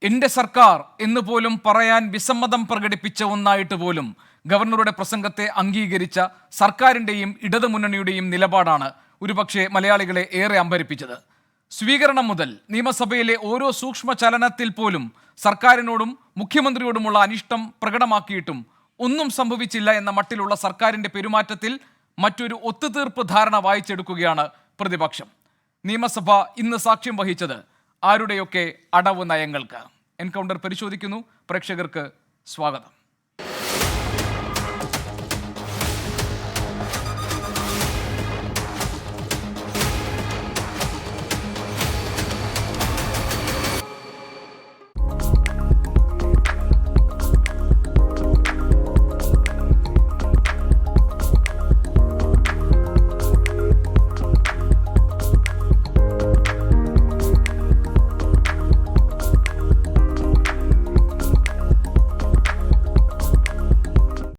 എൻ്റെ സർക്കാർ എന്ന് പോലും പറയാൻ വിസമ്മതം പ്രകടിപ്പിച്ച ഒന്നായിട്ട് പോലും ഗവർണറുടെ പ്രസംഗത്തെ അംഗീകരിച്ച സർക്കാരിൻ്റെയും ഇടതുമുന്നണിയുടെയും നിലപാടാണ് ഒരുപക്ഷെ മലയാളികളെ ഏറെ അമ്പരിപ്പിച്ചത്. സ്വീകരണം മുതൽ നിയമസഭയിലെ ഓരോ സൂക്ഷ്മ ചലനത്തിൽ പോലും സർക്കാരിനോടും മുഖ്യമന്ത്രിയോടുമുള്ള അനിഷ്ടം പ്രകടമാക്കിയിട്ടും ഒന്നും സംഭവിച്ചില്ല എന്ന മട്ടിലുള്ള സർക്കാരിൻ്റെ പെരുമാറ്റത്തിൽ മറ്റൊരു ഒത്തുതീർപ്പ് ധാരണ വായിച്ചെടുക്കുകയാണ് പ്രതിപക്ഷം. നിയമസഭ ഇന്ന് സാക്ഷ്യം വഹിച്ചത് ആരുടെയൊക്കെ അടവ് നയങ്ങൾക്ക്. എൻകൗണ്ടർ പരിശോധിക്കുന്നു. പ്രേക്ഷകർക്ക് സ്വാഗതം.